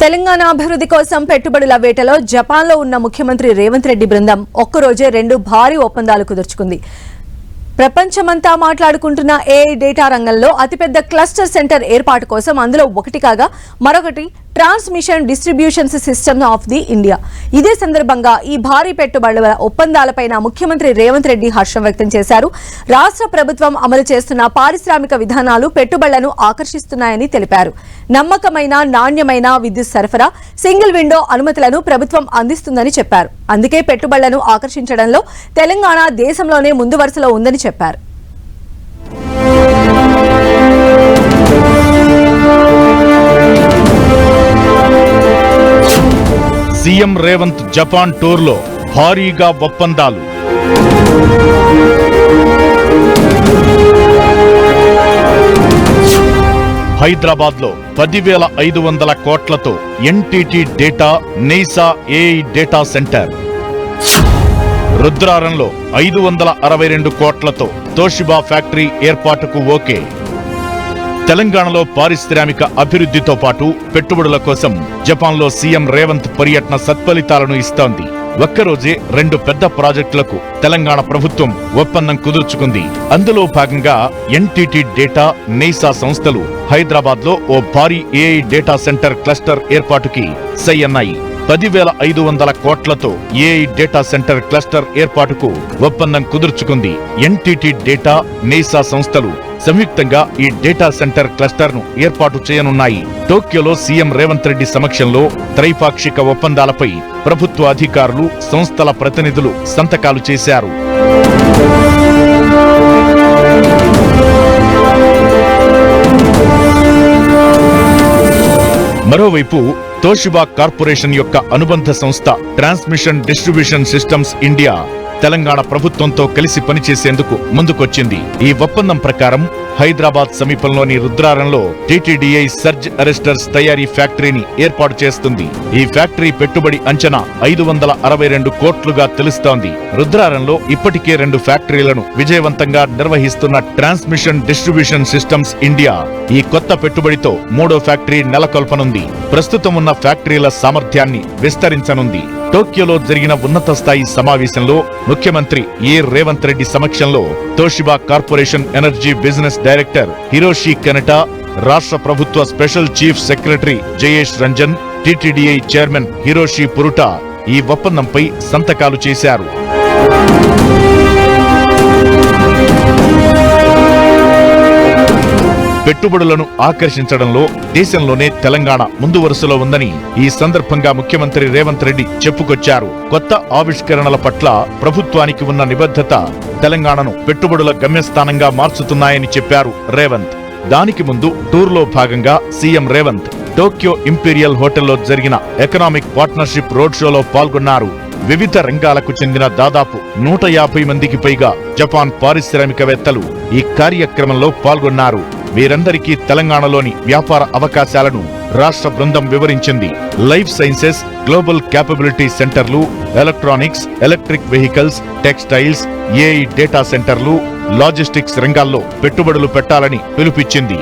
తెలంగాణ అభివృద్ధి కోసం పెట్టుబడుల వేటలో జపాన్లో ఉన్న ముఖ్యమంత్రి రేవంత్ రెడ్డి బృందం ఒక్కరోజే 2 భారీ ఒప్పందాలు కుదుర్చుకుంది. ప్రపంచమంతా మాట్లాడుకుంటున్న ఏఐ డేటా రంగంలో అతిపెద్ద క్లస్టర్ సెంటర్ ఏర్పాటు కోసం అందులో ఒకటి కాగా మరొకటి transmission distribution system of the India. ఇదే సందర్భంగా ఈ భారీ పెట్టుబడుల ఒప్పందాలపైన ముఖ్యమంత్రి రేవంత్ రెడ్డి హర్షం వ్యక్తం చేశారు. రాష్ట్ర ప్రభుత్వం అమలు చేస్తున్న పారిశ్రామిక విధానాలు పెట్టుబడులను ఆకర్షిస్తున్నాయని తెలిపారు. నమ్మకమైన నాణ్యమైన విద్యుత్ సరఫరా, సింగిల్ విండో అనుమతులను ప్రభుత్వం అందిస్తుందని చెప్పారు. అందుకే పెట్టుబడులను ఆకర్షించడంలో తెలంగాణ దేశంలోనే ముందు వరుసలో ఉందని చెప్పారు. సీఎం రేవంత్ జపాన్ టూర్లో భారీగా ఒప్పందాలు. హైదరాబాద్లో 10,500 కోట్లతో ఎన్టీటీ డేటా నెయిసా ఏఐ డేటా సెంటర్. రుద్రారంలో 562 కోట్లతో తోషిబా ఫ్యాక్టరీ ఏర్పాటుకు ఓకే. తెలంగాణలో పారిశ్రామిక అభివృద్ధితో పాటు పెట్టుబడుల కోసం జపాన్లో సీఎం రేవంత్ పర్యటన సత్ఫలితాలను ఇస్తోంది. ఒక్కరోజే 2 పెద్ద ప్రాజెక్టులకు తెలంగాణ ప్రభుత్వం ఒప్పందం కుదుర్చుకుంది. అందులో భాగంగా ఎన్టీటీ డేటా నెయిసా సంస్థలు హైదరాబాద్లో ఓ భారీ ఏఐ డేటా సెంటర్ క్లస్టర్ ఏర్పాటుకి సై అన్నాయి. 10,500 కోట్లతో ఏఐ డేటా సెంటర్ క్లస్టర్ ఏర్పాటుకు ఒప్పందం కుదుర్చుకుంది. ఎన్టీటీ డేటా నెయిసా సంస్థలు సంయుక్తంగా ఈ డేటా సెంటర్ క్లస్టర్ ను ఏర్పాటు చేయనున్నాయి. టోక్యోలో సీఎం రేవంత్ రెడ్డి సమక్షంలో త్రైపాక్షిక ఒప్పందాలపై ప్రభుత్వ అధికారులు, సంస్థల ప్రతినిధులు సంతకాలు చేశారు. మరోవైపు తోషిబా కార్పొరేషన్ యొక్క అనుబంధ సంస్థ transmission distribution systems India Telangana ప్రభుత్వంతో కలిసి పనిచేసేందుకు ముందుకొచ్చింది. ఈ ఒప్పందం ప్రకారం హైదరాబాద్ సమీపంలోని రుద్రారంలో టీటీడీఐ సర్జ్ అరెస్టర్స్ తయారీ ఫ్యాక్టరీని ఏర్పాటు చేస్తుంది. ఈ ఫ్యాక్టరీ పెట్టుబడి అంచనా 562 కోట్లుగా తెలుస్తోంది. రుద్రారంలో ఇప్పటికే 2 ఫ్యాక్టరీలను విజయవంతంగా నిర్వహిస్తున్న ట్రాన్స్మిషన్ డిస్ట్రిబ్యూషన్ సిస్టమ్స్ ఇండియా ఈ కొత్త పెట్టుబడితో 3వ ఫ్యాక్టరీ నెలకొల్పనుంది. ప్రస్తుతం ఉన్న ఫ్యాక్టరీల సామర్థ్యాన్ని విస్తరించనుంది. టోక్యోలో జరిగిన ఉన్నత స్థాయి సమావేశంలో ముఖ్యమంత్రి రేవంత్ రెడ్డి సమక్షంలో Toshiba corporation energy business director Hiroshi Kenata, రాష్ట్ర ప్రభుత్వ special chief secretary Jayesh Ranjan, TTDI chairman Hiroshi Puruta ఈ ఒప్పందంపై సంతకాలు చేశారు. పెట్టుబడులను ఆకర్షించడంలో దేశంలోనే తెలంగాణ ముందు వరుసలో ఉందని ఈ సందర్భంగా ముఖ్యమంత్రి రేవంత్ రెడ్డి చెప్పుకొచ్చారు. కొత్త ఆవిష్కరణల పట్ల ప్రభుత్వానికి ఉన్న నిబద్ధత తెలంగాణను పెట్టుబడుల గమ్యస్థానంగా మార్చుతున్నాయని చెప్పారు రేవంత్. దానికి ముందు టూర్లో భాగంగా సీఎం రేవంత్ టోక్యో ఇంపీరియల్ హోటల్లో జరిగిన ఎకనామిక్ పార్ట్నర్షిప్ రోడ్ షోలో పాల్గొన్నారు. వివిధ రంగాలకు చెందిన దాదాపు 150 మందికి పైగా జపాన్ పారిశ్రామికవేత్తలు ఈ కార్యక్రమంలో పాల్గొన్నారు. వీరందరికీ తెలంగాణలోని వ్యాపార అవకాశాలను రాష్ట్ర బృందం వివరించింది. లైఫ్ సైన్సెస్, గ్లోబల్ క్యాపబిలిటీ సెంటర్లు, electronics, electric vehicles, textiles, AI data సెంటర్లు, లాజిస్టిక్స్ రంగాల్లో పెట్టుబడులు పెట్టాలని పిలుపిచ్చింది.